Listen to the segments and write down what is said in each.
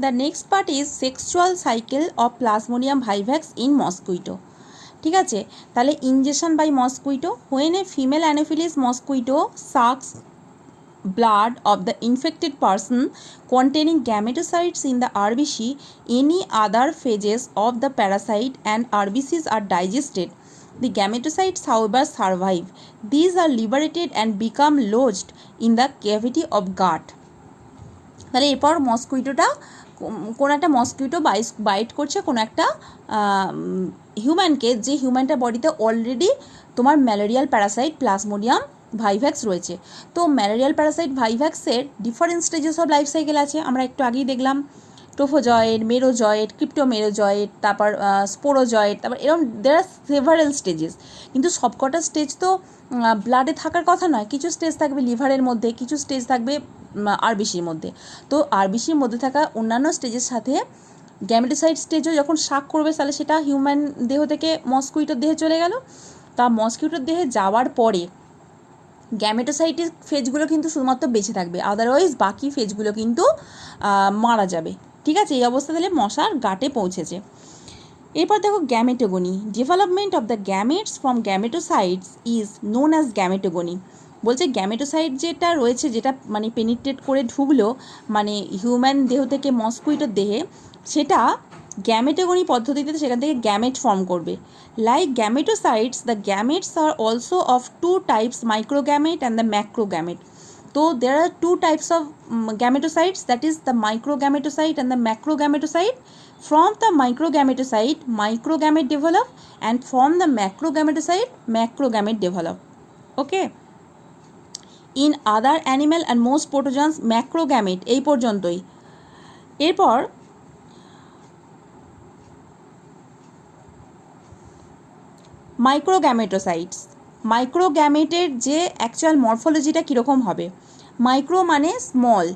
The next part is sexual cycle of Plasmodium vivax in mosquito. ঠিক আছে, তাহলে injection by mosquito, when a female Anopheles mosquito sucks blood of the infected person containing gametocytes in the RBC, any other phases of the parasite and RBCs are digested. The gametocytes, however, survive. These are liberated and become lodged in the cavity of gut. তাহলে এরপর মসকুইটোটা, কোনো একটা Mosquitto byte করছে কোনো একটা হিউম্যানকে, যে হিউম্যানটার বডিতে already তোমার ম্যালেরিয়াল প্যারাসাইট প্লাজমোডিয়াম ভাইভ্যাক্স রয়েছে। তো ম্যালেরিয়াল প্যারাসাইট ভাইভ্যাক্সের different stages of life cycle আছে, আমরা একটু আগেই দেখলাম টোফোজয়েড, মেরোজয়েড, ক্রিপ্টোমেরোজয়েড, তারপর স্পোরোজয়েড, তারপর এরকম দের আর সেভারেল স্টেজেস। কিন্তু সবকটা স্টেজ তো ব্লাডে থাকার কথা নয়, কিছু স্টেজ থাকবে লিভারের মধ্যে, কিছু স্টেজ থাকবে আরবিসির মধ্যে। তো আরবিসির মধ্যে থাকা অন্যান্য স্টেজের সাথে গ্যামেটোসাইট স্টেজও যখন শাক করবে, তাহলে সেটা হিউম্যান দেহ থেকে মসকুইটোর দেহে চলে গেল। তা মসকিউটোর দেহে যাওয়ার পরে গ্যামেটোসাইটের ফেজগুলো কিন্তু শুধুমাত্র বেঁচে থাকবে, আদারওয়াইজ বাকি ফেজগুলো কিন্তু মারা যাবে। ঠিক আছে, এই অবস্থা তাহলে মশার গাটে পৌঁছেছে। এরপর দেখো gametogony, development of the gametes from gametocytes is known as gametogony. বলছে গ্যামেটোসাইট যেটা রয়েছে, যেটা মানে পেনিট্রেট করে ঢুকলো মানে হিউম্যান দেহ থেকে মসকুইটোর দেহে, সেটা গ্যামেটোগনি পদ্ধতিতে সেখান থেকে গ্যামেট ফর্ম করবে। Like gametocytes, the gametes are also of two types, microgamete and the macrogamete. তো there are two types of gametocytes, that is the microgametocyte and the macrogametocyte. From the microgametocyte, microgamete develop, and from the macrogametocyte, macrogamete develop. Okay. In other animal and most protozoans, macrogamete এই পর্যন্তই। এরপর মাইক্রোগ্যামেটোসাইটস, মাইক্রোগ্যামেটের যে actual মরফোলজিটা কীরকম হবে। Micro মানে small,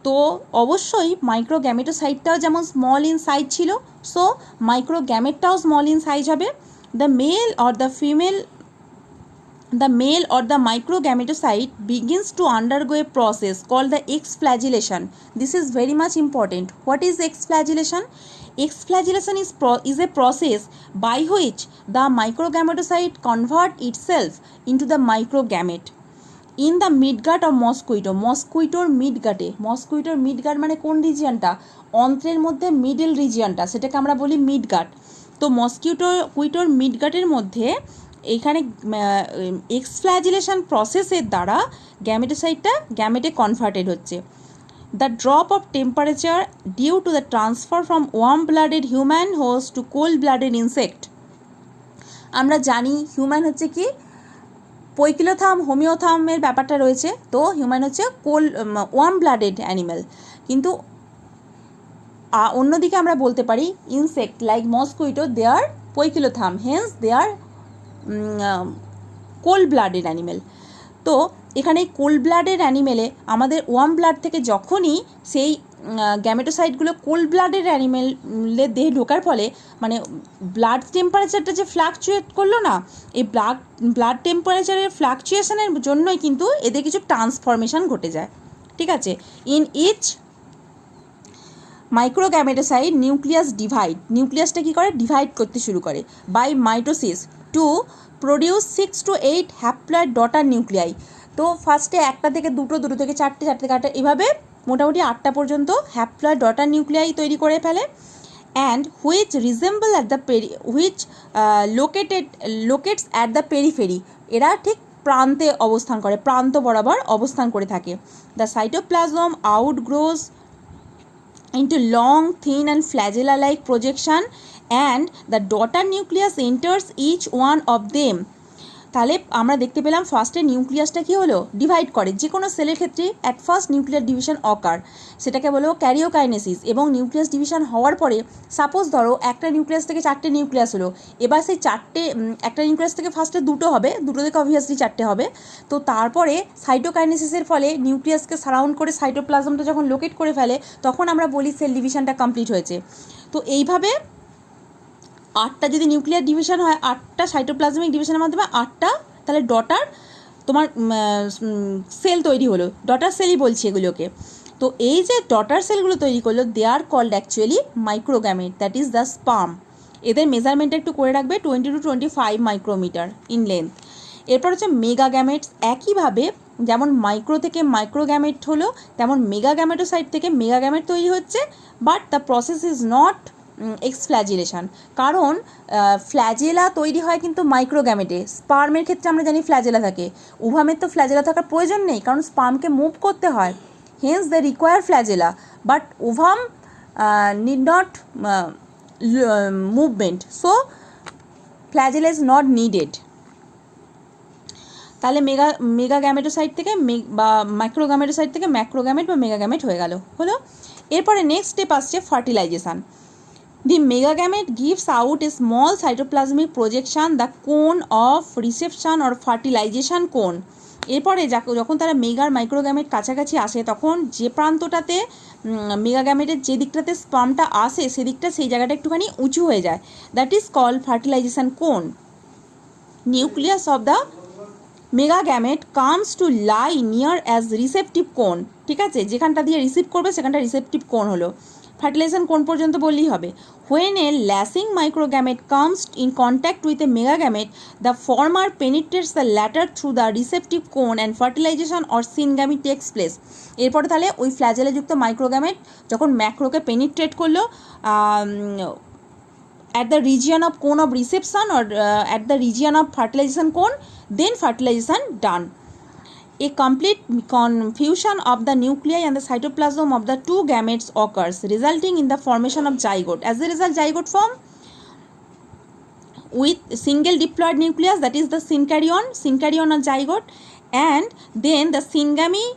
তো অবশ্যই মাইক্রোগ্যামেটোসাইটটাও যেমন স্মল ইন সাইজ ছিল, সো মাইক্রোগ্যামেটটাও স্মল ইন সাইজ হবে। The male or the female, the male or the microgametocyte begins to undergo a process called the exflagellation. This is very much important. What is exflagellation? Exflagellation is a process by which the microgametocyte convert itself into the microgamete. In the midgut of mosquito, মসকুইটোর মিডগাটে, মসকুইটোর midgut মানে কোন রিজিয়নটা, অন্ত্রের মধ্যে middle রিজিয়নটা, সেটাকে আমরা বলি মিডগাট। তো মসকিউটোর মিডগাটের মধ্যে এইখানে এক্সফ্ল্যাজিলেশন প্রসেসের দ্বারা গ্যামেটোসাইটটা গ্যামেটে কনভার্টেড হচ্ছে। The drop of temperature due to the transfer from warm blooded human host to cold blooded insect. আমরা জানি হিউম্যান হচ্ছে কি পৈকিলোথাম হোমিওথামের ব্যাপারটা রয়েছে, তো হিউম্যান হচ্ছে ওয়ার্ম ব্লাডেড অ্যানিম্যাল। কিন্তু অন্যদিকে আমরা বলতে পারি insect like mosquito they are poikilotherm, hence they are cold blooded animal. তো এখানে কোল্ড ব্লাডেড অ্যানিমেলে আমাদের ওয়ার্ম ব্লাড থেকে যখনই সেই গ্যামেটোসাইটগুলো কোল্ড ব্লাডেড অ্যানিমেলের দেহে ঢোকার ফলে মানে ব্লাড টেম্পারেচারটা যে ফ্লাকচুয়েট করলো না, এই ব্লাড টেম্পারেচারের ফ্লাকচুয়েশনের জন্যই কিন্তু এদের কিছু ট্রান্সফরমেশন ঘটে যায়। ঠিক আছে, in each microgametocyte nucleus divide, নিউক্লিয়াসটা কী করে ডিভাইড করতে শুরু করে by mitosis to produce 6 to 8 haploid daughter nuclei. তো ফার্স্টে একটা থেকে দুটো, দুটো থেকে চারটে, চারটে থেকে আটটা, এভাবে মোটামুটি 8টা পর্যন্ত হ্যাপ্লয়েড ডটার নিউক্লিয়াই তৈরি করে ফেলে। And which resemble at the which locates at the periphery, এরা ঠিক প্রান্তে অবস্থান করে, প্রান্ত বরাবর অবস্থান করে থাকে। The cytoplasm outgrows into long, thin and flagella-like projection and the daughter nucleus enters each one of them. তাহলে আমরা দেখতে পেলাম ফার্স্টে নিউক্লিয়াসটা কী হলো ডিভাইড করে, যে কোনো সেলের ক্ষেত্রে অ্যাট ফার্স্ট নিউক্লিয়ার ডিভিশন অকার, সেটাকে বলো ক্যারিওকাইনেসিস। এবং নিউক্লিয়াস ডিভিশন হওয়ার পরে সাপোজ ধরো একটা নিউক্লিয়াস থেকে 4টে নিউক্লিয়াস হলো, এবার সেই 4টে একটা নিউক্লিয়াস থেকে ফার্স্টে 2টো হবে, 2টো থেকে অবভিয়াসলি 4টে হবে। তো তারপরে সাইটোকাইনেসিসের ফলে নিউক্লিয়াসকে সারাউন্ড করে সাইটোপ্লাজমটা যখন লোকেট করে ফেলে, তখন আমরা বলি সেল ডিভিশনটা কমপ্লিট হয়েছে। তো এইভাবে 8টা যদি নিউক্লিয়ার ডিভিশন হয়, 8টা সাইটোপ্লাজমিক ডিভিশনের মাধ্যমে 8টা তাহলে ডটার তোমার সেল তৈরি হলো, ডটার সেলই বলছি এগুলোকে। তো এই যে ডটার সেলগুলো তৈরি করলো, they are called actually microgamete, that is the sperm. এদের মেজারমেন্টটা একটু করে রাখবে, 20 to 25 মাইক্রোমিটার ইন লেন্থ। এরপর হচ্ছে মেগা গ্যামেটস। একইভাবে যেমন মাইক্রো থেকে মাইক্রোগ্যামেট হলো, তেমন মেগা গ্যামেটোসাইট থেকে মেগা গ্যামেট তৈরি হচ্ছে, but the process is not exflagellation. কারণ ফ্ল্যাজেলা তৈরি হয় কিন্তু মাইক্রোগ্যামেটে। স্পার্মের ক্ষেত্রে আমরা জানি ফ্ল্যাজেলা থাকে, উভামের তো ফ্ল্যাজেলা থাকার প্রয়োজন নেই, কারণ স্পার্মকে মুভ করতে হয়, hence they require flagella, but ovum need not movement, so flagella is not needed. তাহলে মেগা গ্যামেটোসাইট থেকে বা মাইক্রোগ্যামেটোসাইট থেকে ম্যাক্রোগ্যামেট বা মেগাগ্যামেট হয়ে হলো। এরপরে নেক্সট স্টেপ আসছে ফার্টিলাইজেশান। The megagamete gives out a small cytoplasmic projection, the cone of reception or fertilization cone. এরপরে যখন তারা মেগার মাইক্রোগ্যামেট কাছাকাছি আসে, তখন যে প্রান্তটাতে মেগাগ্যামেটের যে দিকটাতে স্পার্মটা আসে সেদিকটা সেই জায়গাটা একটুখানি উঁচু হয়ে যায়, that is called fertilization cone. Nucleus of the megagamete comes to lie near as receptive cone. ঠিক আছে, যেখানটা দিয়ে রিসিভ করবে সেখানটা রিসেপটিভ কোন হলো। ফার্টিলাইজেশন কোন পর্যন্ত বললেই হবে। When a lacing microgamete comes in contact with a megagamete, the former penetrates the latter through the receptive cone and fertilization or syngamy takes place. এরপরে তাহলে ওই ফ্ল্যাজেলাযুক্ত মাইক্রোগ্যামেট যখন ম্যাক্রোকে পেনিট্রেট করলো at the region of cone of reception or at the region of fertilization cone, then fertilization done. A complete confusion of the nuclei and the cytoplasm of the two gametes occurs, resulting in the formation of zygote. As a result, zygote form with single diploid nucleus, that is the synkaryon or zygote, and then the syngamy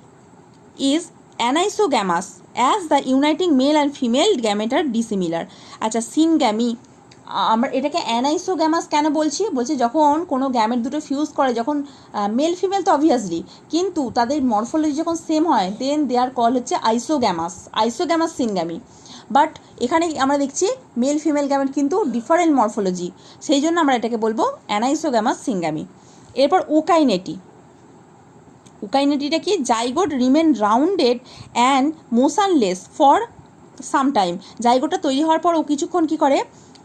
is anisogamous as the uniting male and female gamete are dissimilar. আচ্ছা, syngamy আমরা এটাকে anisogamous কেন বলছি যখন কোনো gamete দুটো fuse করে, যখন মেল ফিমেল তো অবভিয়াসলি, কিন্তু তাদের মরফোলজি যখন সেম হয়, দেন দেয়ার কল হচ্ছে আইসোগ্যামাস সিনগ্যামি। বাট এখানে আমরা দেখছি মেল ফিমেল গ্যামেট কিন্তু ডিফারেন্ট মরফোলজি, সেই জন্য আমরা এটাকে বলবো অ্যানাইসোগ্যামাস সিনগ্যামি। এরপর উকাইনেটিটা কি? Zygote remain rounded and motionless for some time. জাইগোটটা তৈরি হওয়ার পর ও কিছুক্ষণ কী করে,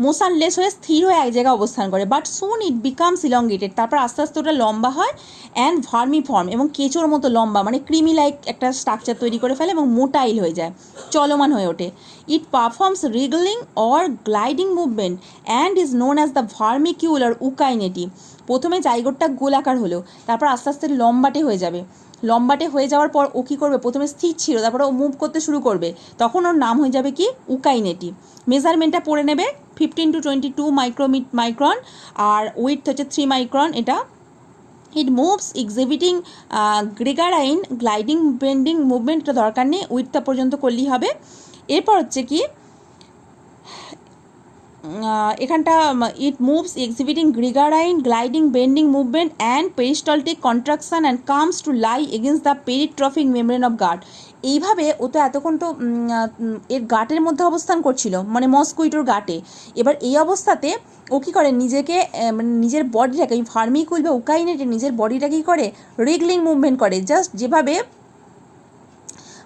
মোশনলেস হয়ে স্থির হয়ে এক জায়গায় অবস্থান করে, but soon it becomes elongated. তারপর আস্তে আস্তে ওটা লম্বা হয়, অ্যান্ড ভার্মিফর্ম এবং কেঁচোর মতো লম্বা, মানে ক্রিমি লাইক একটা স্ট্রাকচার তৈরি করে ফেলে এবং মোটাইল হয়ে যায়, চলমান হয়ে ওঠে। It performs wriggling or gliding movement and is known as the vermicule or ookinete. প্রথমে জাইগোটটা গোলাকার হলো, তারপর আস্তে আস্তে লম্বাটে হয়ে যাবে। লম্বাটে হয়ে যাওয়ার পর ও কী করবে, প্রথমে স্থির ছিল, তারপরে ও মুভ করতে শুরু করবে, তখন ওর নাম হয়ে যাবে কি? উকাইনেটি। মেজারমেন্টটা পড়ে নেবে 15 to 22 মাইক্রন, আর উইথ হচ্ছে 3 মাইক্রন। এটা ইট moves exhibiting gregarine gliding bending movement, এটা দরকার নেই, উইথটা পর্যন্ত করলেই হবে। এরপর হচ্ছে কি, এখানটা it moves exhibiting gregarine gliding bending movement and peristaltic contraction and comes to lie against the peritrophic membrane of gut. এইভাবে ও তো এতক্ষণ তো এর গাটের মধ্যে অবস্থান করছিল, মানে মস্কুইটোর গাটে। এবার এই অবস্থাতে ও কী করে, নিজেকে মানে নিজের বডিটাকে, ভার্মিকুল বা উকাইনেটে নিজের বডিটা কী করে, রিগলিং মুভমেন্ট করে, জাস্ট যেভাবে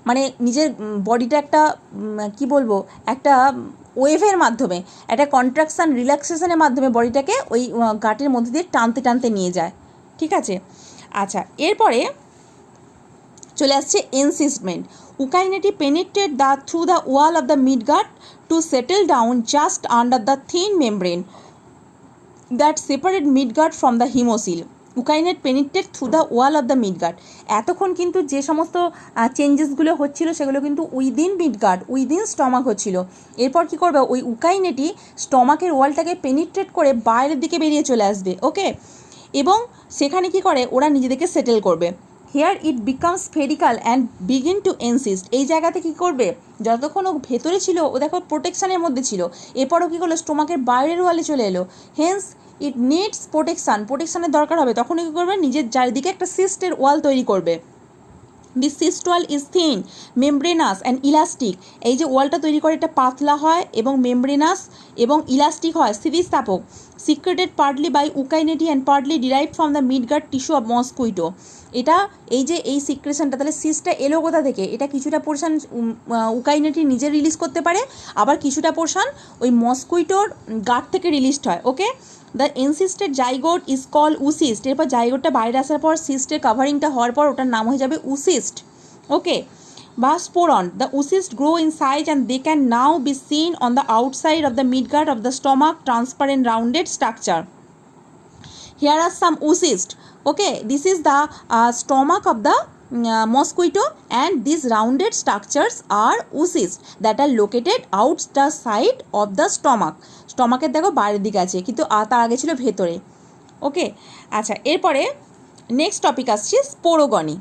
মানে নিজের বডিটা একটা কি বলবো, একটা ওয়েভের মাধ্যমে, একটা কন্ট্রাকশান রিল্যাক্সেশনের মাধ্যমে বডিটাকে ওই গাটের মধ্যে দিয়ে টানতে টানতে নিয়ে যায়। ঠিক আছে, আচ্ছা, এরপরে চলে আসছে encystment. Ookinete penetrate through the wall of the midgut to settle down just under the thin membrane that separate midgut from the haemocoel. Ookinete penetrate through the wall of the midgut. এতক্ষণ কিন্তু যে সমস্ত চেঞ্জেসগুলো হচ্ছিল সেগুলো কিন্তু within মিডগাট, within stomach হচ্ছিল। এরপর কী করবে, ওই উকাইনেটি স্টমাকের ওয়ালটাকে পেনিট্রেট করে বাইরের দিকে বেরিয়ে চলে আসবে। ওকে, এবং সেখানে কি করে, ওরা নিজেদেরকে সেটেল করবে। Here it become spherical and begin to encyst. এই জায়গাতে কী করবে, যতক্ষণ ও ভেতরে ছিল ও দেখো প্রোটেকশানের মধ্যে ছিল, এরপরও কী করলো, স্টোমাকের বাইরের ওয়ালে চলে এলো, হেন্স ইট নিডস প্রোটেকশানের দরকার হবে, তখন কী করবে, নিজের চারিদিকে একটা সিস্টের ওয়াল তৈরি করবে। This cyst wall is thin, membranous and elastic. এই যে ওয়ালটা তৈরি করে এটা পাতলা হয় এবং মেমব্রেনাস এবং ইলাস্টিক হয়, স্থিতিস্থাপক। Secreted partly by ookinete and partly derived from the midgut tissue of mosquito. এটা এই যে এই সিক্রেশনটা, তাহলে সিস্টটা এলো কোথা থেকে? এটা কিছুটা পোর্শন উকাইনেটি নিজে রিলিজ করতে পারে, আবার কিছুটা পোর্শন ওই মসকুইটোর গার্ড থেকে রিলিজড হয়। ওকে, দ্য এনসিস্টেড জাইগোট ইজ কল উসিস্ট। এরপর জাইগোটটা বাইরে আসার পর সিস্টের কাভারিংটা হওয়ার পর ওটার নাম হয়ে যাবে উসিস্ট। ওকে, বা sporont. The oocyst grow in size and they can now be seen on the outside of the midgut of the stomach, transparent rounded structure. Here are some oocysts. Okay, this is the stomach of the mosquito, and these rounded structures are oocysts that are located out the side of the stomach. স্টমাকের দেখো বাইরের দিকে আছে, কিন্তু তার আগে ছিল ভেতরে। ওকে, আচ্ছা, এরপরে নেক্সট টপিক আসছে স্পোরোগনি।